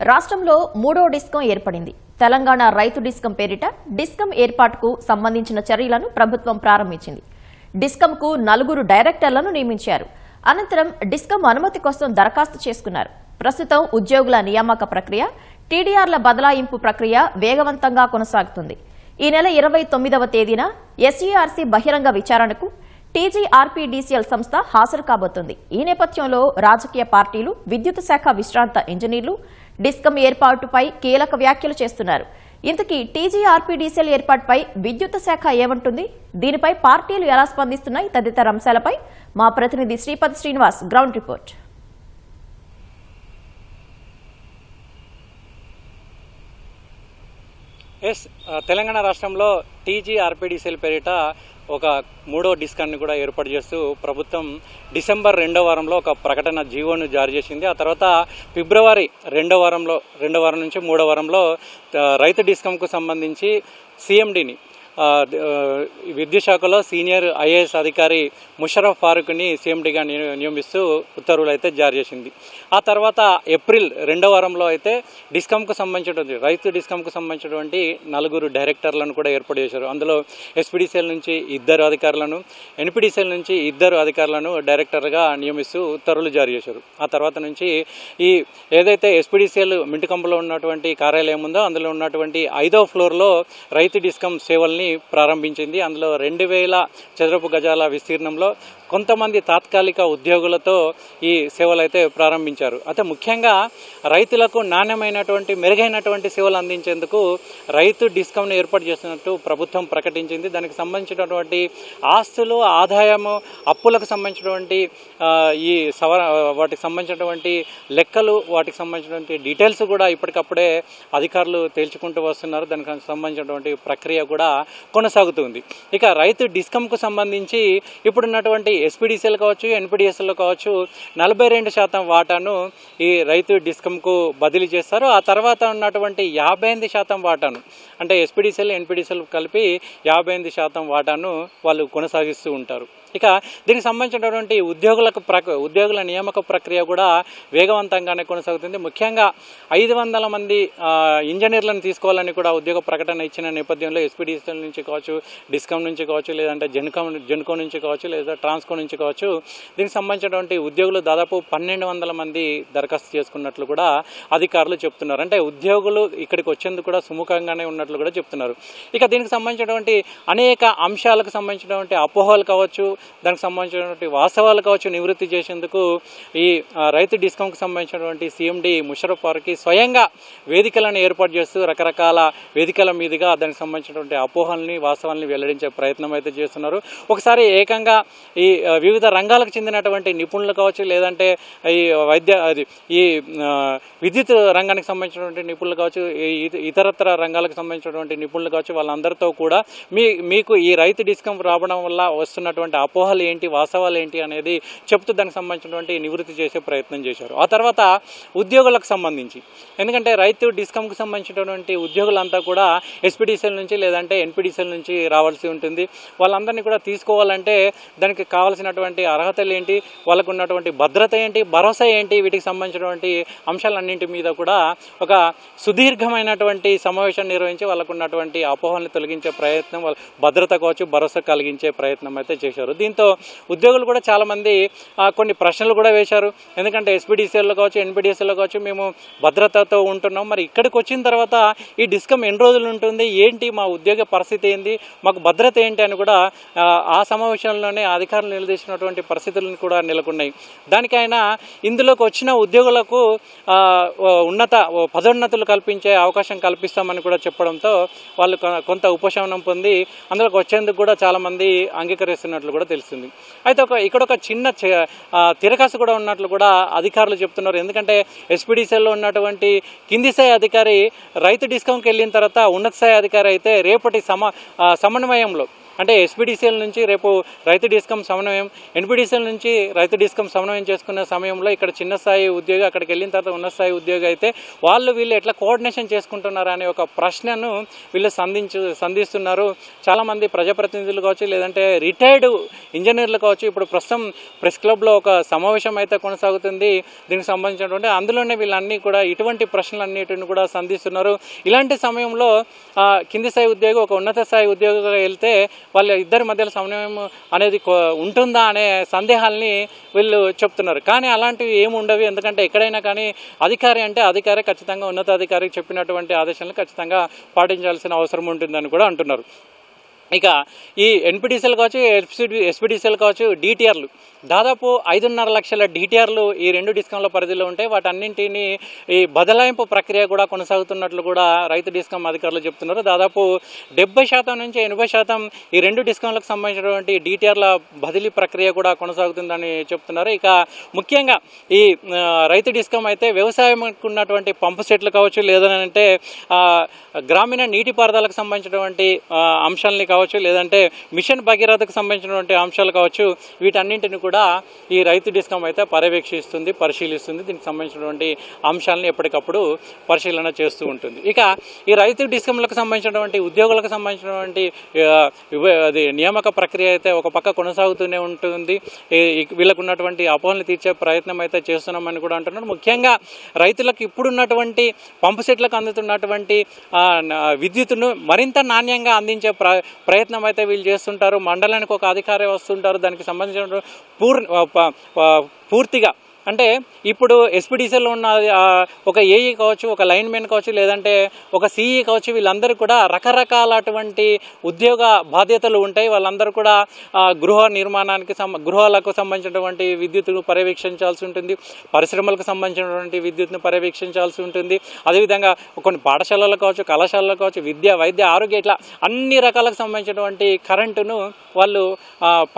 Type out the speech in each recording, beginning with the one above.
రాష్ట్రంలో మూడో డిస్కం ఏర్పడింది. తెలంగాణ రైతు డిస్కం పేరిట డిస్కం ఏర్పాటుకు సంబంధించిన చర్యలను ప్రభుత్వం ప్రారంభించింది. డిస్కంకు 4 డైరెక్టర్లను నియమించారు. అనంతరం డిస్కం అనుమతి కోసం దరఖాస్తు చేసుకున్నారు. ప్రస్తుతం ఉద్యోగుల నియామక ప్రక్రియ, టీడీఆర్ల బదలాయింపు ప్రక్రియ వేగవంతంగా కొనసాగుతుంది. ఈ నెల 29వ తేదీన ఎస్ఈఆర్సీ బహిరంగ విచారణకు టీజీఆర్పీడీసీఎల్ సంస్థ హాజరు కాబోతోంది. ఈ నేపథ్యంలో రాజకీయ పార్టీలు, విద్యుత్ శాఖ విశ్రాంత ఇంజనీర్లు డిస్కం ఏర్పాటుపై కీలక వ్యాఖ్యలు చేస్తున్నారు. ఇంతకీ టీజీఆర్పీడీసీఎల్ ఏర్పాటుపై విద్యుత్ శాఖ ఏమంటుంది? దీనిపై పార్టీలు ఎలా స్పందిస్తున్నాయి? తదితర అంశాలపై మా ప్రతినిధి శ్రీపతి శ్రీనివాస్ గ్రౌండ్ రిపోర్ట్. తెలంగాణ రాష్ట్రంలో టీజీఆర్పీడీసీఎల్ పేరిట ఒక మూడో డిస్కాన్ని కూడా ఏర్పాటు చేస్తూ ప్రభుత్వం డిసెంబర్ 2వ వారంలో ఒక ప్రకటన జీవోను జారీ చేసింది. ఆ తర్వాత ఫిబ్రవరి 2వ వారం నుంచి 3వ వారంలో రైతు డిస్కంకు సంబంధించి సీఎండీని విద్యుత్ శాఖలో సీనియర్ ఐఏఎస్ అధికారి ముషరఫ్ ఫారూక్ని సీఎండీగా నియమిస్తూ ఉత్తర్వులు అయితే జారీ చేసింది. ఆ తర్వాత ఏప్రిల్ 2వ వారంలో అయితే డిస్కంకు సంబంధించినటువంటి రైతు డిస్కంకు సంబంధించినటువంటి 4 డైరెక్టర్లను కూడా ఏర్పాటు చేశారు. అందులో ఎస్పీడీసీఎల్ నుంచి 2 అధికారులను, ఎన్పీడీసీఎల్ నుంచి 2 అధికారులను డైరెక్టర్గా నియమిస్తూ ఉత్తర్వులు జారీ చేశారు. ఆ తర్వాత నుంచి ఈ ఏదైతే ఎస్పీడీసీఎల్ మింటికంపులో ఉన్నటువంటి కార్యాలయం ఉందో అందులో ఉన్నటువంటి 5వ ఫ్లోర్లో రైతు డిస్కం సేవల్ని ప్రారంభించింది. అందులో 2000 చదరపు గజాల విస్తీర్ణంలో కొంతమంది తాత్కాలిక ఉద్యోగులతో ఈ సేవలు అయితే ప్రారంభించారు. అయితే ముఖ్యంగా రైతులకు నాణ్యమైనటువంటి మెరుగైనటువంటి సేవలు అందించేందుకు రైతు డిస్కంను ఏర్పాటు చేస్తున్నట్టు ప్రభుత్వం ప్రకటించింది. దానికి సంబంధించినటువంటి ఆస్తులు, ఆదాయము, అప్పులకు సంబంధించినటువంటి వాటికి సంబంధించినటువంటి లెక్కలు, వాటికి సంబంధించినటువంటి డీటెయిల్స్ కూడా ఇప్పటికప్పుడే అధికారులు తేల్చుకుంటూ వస్తున్నారు. దానికి సంబంధించినటువంటి ప్రక్రియ కూడా కొనసాగుతుంది. ఇక రైతు డిస్కంకు సంబంధించి ఇప్పుడున్నటువంటి ఎస్పీడీసీఎల్ కావచ్చు, ఎన్పీడీఎస్ఎల్ కావచ్చు 42% వాటాను ఈ రైతు డిస్కంకు బదిలీ చేస్తారు. ఆ తర్వాత ఉన్నటువంటి 58% వాటాను, అంటే ఎస్పీడీసీఎల్, ఎన్పీడీసీఎల్ కలిపి 58% వాటాను వాళ్ళు కొనసాగిస్తూ ఉంటారు. ఇక దీనికి సంబంధించినటువంటి ఉద్యోగుల నియామక ప్రక్రియ కూడా వేగవంతంగానే కొనసాగుతుంది. ముఖ్యంగా 500 మంది ఇంజనీర్లను తీసుకోవాలని కూడా ఉద్యోగ ప్రకటన ఇచ్చిన నేపథ్యంలో ఎస్పీడీసీఎల్ నుంచి కావచ్చు, డిస్కం నుంచి కావచ్చు, లేదంటే జెన్కో నుంచి కావచ్చు, లేదా ట్రాన్స్కో నుంచి కావచ్చు, దీనికి సంబంధించినటువంటి ఉద్యోగులు దాదాపు 1200 మంది దరఖాస్తు చేసుకున్నట్లు కూడా అధికారులు చెప్తున్నారు. అంటే ఉద్యోగులు ఇక్కడికి వచ్చేందుకు కూడా సుముఖంగానే ఉన్నట్లు కూడా చెప్తున్నారు. ఇక దీనికి సంబంధించినటువంటి అనేక అంశాలకు సంబంధించినటువంటి అపోహలు కావచ్చు, దానికి సంబంధించినటువంటి వాస్తవాలు కావచ్చు నివృత్తి చేసేందుకు ఈ రైతు డిస్కంకు సంబంధించినటువంటి సీఎండీ ముషరఫ్ ఫారూక్కి స్వయంగా వేదికలను ఏర్పాటు చేస్తూ రకరకాల వేదికల మీదుగా దానికి సంబంధించినటువంటి అపోహల్ని, వాస్తవాలని వెల్లడించే ప్రయత్నం అయితే చేస్తున్నారు. ఒకసారి ఏకంగా ఈ వివిధ రంగాలకు చెందినటువంటి నిపుణులు కావచ్చు, లేదంటే ఈ విద్యుత్ రంగానికి సంబంధించినటువంటి నిపుణులు కావచ్చు, ఇతరత్ర రంగాలకు సంబంధించినటువంటి నిపుణులు కావచ్చు, వాళ్ళందరితో కూడా మీకు ఈ రైతు డిస్కం రావడం వల్ల వస్తున్నటువంటి అపోహలు ఏంటి, వాస్తవాలు ఏంటి అనేది చెప్తూ దానికి సంబంధించినటువంటి నివృత్తి చేసే ప్రయత్నం చేశారు. ఆ తర్వాత ఉద్యోగులకు సంబంధించి, ఎందుకంటే రైతు డిస్కంకు సంబంధించినటువంటి ఉద్యోగులంతా కూడా ఎస్పీడీసీఎల్ నుంచి లేదంటే ఎన్పీడీసీఎల్ నుంచి రావాల్సి ఉంటుంది. వాళ్ళందరినీ కూడా తీసుకోవాలంటే దానికి కావాల్సినటువంటి అర్హతలు ఏంటి, వాళ్ళకు ఉన్నటువంటి భద్రత ఏంటి, భరోసా ఏంటి, వీటికి సంబంధించినటువంటి అంశాలన్నింటి మీద కూడా ఒక సుదీర్ఘమైనటువంటి సమావేశం నిర్వహించి వాళ్ళకు ఉన్నటువంటి అపోహలను తొలగించే ప్రయత్నం, వాళ్ళ భద్రత కావచ్చు, భరోసా కలిగించే ప్రయత్నం అయితే చేశారు. దీంతో ఉద్యోగులు కూడా చాలామంది కొన్ని ప్రశ్నలు కూడా వేశారు. ఎందుకంటే ఎస్పీడీసీఎల్లో కావచ్చు, ఎన్పీడీసీలో కావచ్చు మేము భద్రతతో ఉంటున్నాం, మరి ఇక్కడికి వచ్చిన తర్వాత ఈ డిస్కం ఎన్ని రోజులు ఉంటుంది, ఏంటి మా ఉద్యోగ పరిస్థితి ఏంటి, మాకు భద్రత ఏంటి అని కూడా ఆ సమావేశంలోనే అధికారులు నిలదీసినటువంటి పరిస్థితులను కూడా నెలకొన్నాయి. దానికైనా ఇందులోకి వచ్చిన ఉద్యోగులకు ఉన్నత పదోన్నతులు కల్పించే అవకాశం కల్పిస్తామని కూడా చెప్పడంతో వాళ్ళు కొంత ఉపశమనం పొంది అందులోకి వచ్చేందుకు కూడా చాలామంది అంగీకరిస్తున్నట్లు కూడా తెలుస్తుంది. అయితే ఇక్కడ ఒక చిన్న తిరకాసు కూడా ఉన్నట్లు కూడా అధికారులు చెప్తున్నారు. ఎందుకంటే ఎస్పీడీసీఎల్లో ఉన్నటువంటి కింది స్థాయి అధికారి రైతు డిస్కంకి వెళ్ళిన తర్వాత ఉన్నత స్థాయి అధికారి అయితే రేపటి సమన్వయంలో అంటే ఎస్పీడీసీఎల్ నుంచి రేపు రైతు డిస్కం సమన్వయం, ఎన్పీడీసీఎల్ నుంచి రైతు డిస్కం సమన్వయం చేసుకునే సమయంలో ఇక్కడ చిన్న స్థాయి ఉద్యోగి, అక్కడికి వెళ్ళిన తర్వాత ఉన్నత స్థాయి ఉద్యోగి అయితే వీళ్ళు ఎట్లా కోఆర్డినేషన్ చేసుకుంటున్నారు అనే ఒక ప్రశ్నను వీళ్ళు సంధిస్తున్నారు. చాలామంది ప్రజాప్రతినిధులు కావచ్చు, లేదంటే రిటైర్డ్ ఇంజనీర్లు కావచ్చు, ఇప్పుడు ప్రస్తుతం ప్రెస్ క్లబ్లో ఒక సమావేశం అయితే కొనసాగుతుంది దీనికి సంబంధించినటువంటి. అందులోనే వీళ్ళన్నీ కూడా ఇటువంటి ప్రశ్నలన్నిటిని కూడా సంధిస్తున్నారు. ఇలాంటి సమయంలో కింది స్థాయి ఉద్యోగి ఒక ఉన్నత స్థాయి ఉద్యోగిగా వెళ్తే వాళ్ళ ఇద్దరి మధ్యలో సమన్వయం అనేది ఉంటుందా అనే సందేహాల్ని వీళ్ళు చెప్తున్నారు. కానీ అలాంటివి ఏమి ఉండవు. ఎందుకంటే ఎక్కడైనా కానీ అధికారి అంటే అధికారి ఖచ్చితంగా ఉన్నతాధికారికి చెప్పినటువంటి ఆదేశాలను ఖచ్చితంగా పాటించాల్సిన అవసరం ఉంటుందని కూడా అంటున్నారు. ఇక ఈ ఎన్పీడీసీఎల్ కావచ్చు, ఎస్పీడీసీఎల్ కావచ్చు, డిటిఆర్లు దాదాపు 5.5 లక్షల డిటిఆర్లు ఈ 2 డిస్కంల పరిధిలో ఉంటాయి. వాటన్నింటినీ ఈ బదలాయింపు ప్రక్రియ కూడా కొనసాగుతున్నట్లు కూడా రైతు డిస్కం అధికారులు చెప్తున్నారు. దాదాపు 70% నుంచి 80% ఈ 2 డిస్కంలకు సంబంధించినటువంటి డిటిఆర్ల బదిలీ ప్రక్రియ కూడా కొనసాగుతుందని చెప్తున్నారు. ఇక ముఖ్యంగా ఈ రైతు డిస్కం అయితే వ్యవసాయంకు ఉన్నటువంటి పంపు సెట్లు కావచ్చు, లేదంటే గ్రామీణ నీటిపారుదలకు సంబంధించినటువంటి అంశాలని కావచ్చు, లేదంటే మిషన్ భగీరథకు సంబంధించినటువంటి అంశాలు కావచ్చు, వీటన్నింటిని కూడా ఈ రైతు డిస్కం అయితే పర్యవేక్షిస్తుంది, పరిశీలిస్తుంది. దీనికి సంబంధించినటువంటి అంశాలను ఎప్పటికప్పుడు పరిశీలన చేస్తూ ఉంటుంది. ఇక ఈ రైతు డిస్కంలకు సంబంధించినటువంటి ఉద్యోగులకు సంబంధించినటువంటి అది నియామక ప్రక్రియ అయితే ఒక పక్క కొనసాగుతూనే ఉంటుంది. వీళ్ళకు ఉన్నటువంటి అపోహలను తీర్చే ప్రయత్నం అయితే చేస్తున్నామని కూడా అంటున్నారు. ముఖ్యంగా రైతులకు ఇప్పుడున్నటువంటి పంపు సెట్లకు అందుతున్నటువంటి విద్యుత్తును మరింత నాణ్యంగా అందించే ప్రయత్నం అయితే వీళ్ళు చేస్తుంటారు. మండలానికి ఒక అధికారి వస్తుంటారు. దానికి సంబంధించిన పూర్తిగా అంటే ఇప్పుడు ఎస్పీడీసీలో ఉన్న ఒక ఏఈ కావచ్చు, ఒక లైన్మెన్ కావచ్చు, లేదంటే ఒక సిఈ కావచ్చు, వీళ్ళందరూ కూడా రకరకాలటువంటి ఉద్యోగ బాధ్యతలు ఉంటాయి. వాళ్ళందరూ కూడా గృహ నిర్మాణానికి గృహాలకు సంబంధించినటువంటి విద్యుత్తును పర్యవేక్షించాల్సి ఉంటుంది, పరిశ్రమలకు సంబంధించినటువంటి విద్యుత్తును పర్యవేక్షించాల్సి ఉంటుంది. అదేవిధంగా కొన్ని పాఠశాలలు కావచ్చు, కళాశాలలు కావచ్చు, విద్య, వైద్య, ఆరోగ్య, ఇట్లా అన్ని రకాలకు సంబంధించినటువంటి కరెంటును వాళ్ళు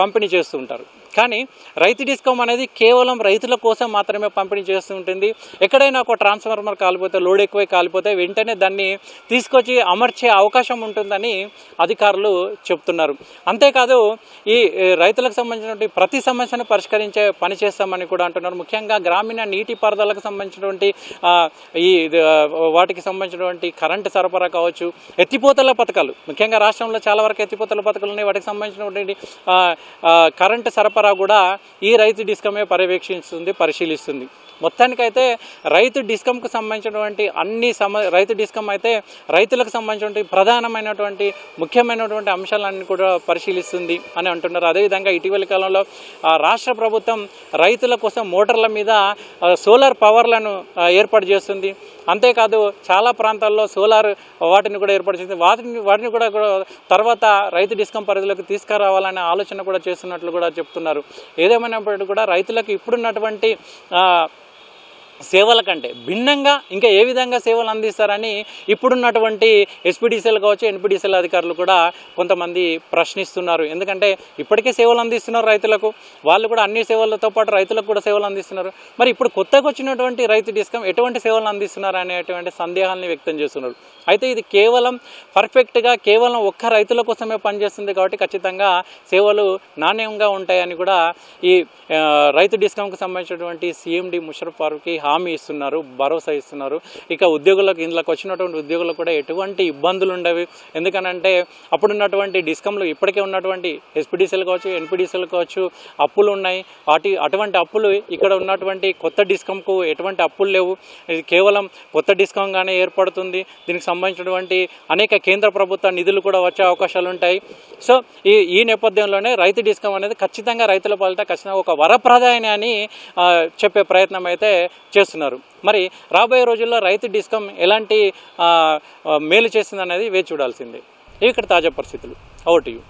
పంపిణీ చేస్తూ ఉంటారు. కానీ రైతు డిస్కం అనేది కేవలం రైతుల కోసం మాత్రమే పంపిణీ చేస్తూ ఉంటుంది. ఎక్కడైనా ఒక ట్రాన్స్ఫార్మర్ కాలిపోతే, లోడ్ ఎక్కువై కాలిపోతే వెంటనే దాన్ని తీసుకొచ్చి అమర్చే అవకాశం ఉంటుందని అధికారులు చెప్తున్నారు. అంతేకాదు ఈ రైతులకు సంబంధించినటువంటి ప్రతి సమస్యను పరిష్కరించే పని చేస్తామని కూడా అంటున్నారు. ముఖ్యంగా గ్రామీణ నీటిపారుదలకు సంబంధించినటువంటి ఈ వాటికి సంబంధించినటువంటి కరెంటు సరఫరా కావచ్చు, ఎత్తిపోతల పథకాలు, ముఖ్యంగా రాష్ట్రంలో చాలా వరకు ఎత్తిపోతల పథకాలు ఉన్నాయి. వాటికి సంబంధించినటువంటి కరెంటు సరఫరా కూడా ఈ రైతు డిస్కమే పర్యవేక్షిస్తుంది, పరిశీలిస్తుంది. మొత్తానికైతే రైతు డిస్కంకు సంబంధించినటువంటి రైతు డిస్కం అయితే రైతులకు సంబంధించినటువంటి ప్రధానమైనటువంటి ముఖ్యమైనటువంటి అంశాలన్నీ కూడా పరిశీలిస్తుంది అని అంటున్నారు. అదేవిధంగా ఇటీవలి కాలంలో రాష్ట్ర ప్రభుత్వం రైతుల కోసం మోటార్ల మీద సోలార్ పవర్లను ఏర్పాటు చేస్తుంది. అంతేకాదు చాలా ప్రాంతాల్లో సోలార్ వాటిని కూడా ఏర్పాటు చేస్తుంది. వాటిని కూడా తర్వాత రైతు డిస్కం పరిధిలోకి తీసుకురావాలనే ఆలోచన కూడా చేస్తున్నట్లు కూడా చెప్తున్నారు. ఏదేమైనప్పటికీ కూడా రైతులకు ఇప్పుడున్నటువంటి సేవల కంటే భిన్నంగా ఇంకా ఏ విధంగా సేవలు అందిస్తారని ఇప్పుడున్నటువంటి ఎస్పీడీసీఎల్ కావచ్చు, ఎన్పీడీసీఎల్ అధికారులు కూడా కొంతమంది ప్రశ్నిస్తున్నారు. ఎందుకంటే ఇప్పటికే సేవలు అందిస్తున్నారు రైతులకు, వాళ్ళు కూడా అన్ని సేవలతో పాటు రైతులకు కూడా సేవలు అందిస్తున్నారు. మరి ఇప్పుడు కొత్తగా వచ్చినటువంటి రైతు డిస్కం ఎటువంటి సేవలు అందిస్తున్నారు అనేటువంటి సందేహాన్ని వ్యక్తం చేస్తున్నారు. అయితే ఇది కేవలం పర్ఫెక్ట్గా కేవలం ఒక్క రైతుల కోసమే పనిచేస్తుంది కాబట్టి ఖచ్చితంగా సేవలు నాణ్యంగా ఉంటాయని కూడా ఈ రైతు డిస్కంకు సంబంధించినటువంటి సిఎండి ముషరఫ్ ఫారూఖీ హామీ ఇస్తున్నారు, భరోసా ఇస్తున్నారు. ఇక ఉద్యోగులకు, ఇందులోకి వచ్చినటువంటి ఉద్యోగులకు కూడా ఎటువంటి ఇబ్బందులు ఉండవు. ఎందుకనంటే అప్పుడున్నటువంటి డిస్కంలు ఇప్పటికే ఉన్నటువంటి ఎస్పీడీసీలు కావచ్చు, ఎన్పీడీసీలు కావచ్చు అప్పులు ఉన్నాయి. అటువంటి అప్పులు ఇక్కడ ఉన్నటువంటి కొత్త డిస్కంకు ఎటువంటి అప్పులు లేవు. ఇది కేవలం కొత్త డిస్కంగానే ఏర్పడుతుంది. దీనికి సంబంధించినటువంటి అనేక కేంద్ర ప్రభుత్వ నిధులు కూడా వచ్చే అవకాశాలు ఉంటాయి. సో ఈ నేపథ్యంలోనే రైతు డిస్కం అనేది ఖచ్చితంగా రైతుల పాలిట ఖచ్చితంగా ఒక వరప్రదాయని అని చెప్పే ప్రయత్నం అయితే చేస్తున్నారు. మరి రాబోయే రోజుల్లో రైతు డిస్కం ఎలాంటి మేలు చేస్తుంది అనేది వేచి చూడాల్సిందే. ఇవి ఇక్కడ తాజా పరిస్థితులు. Over to you.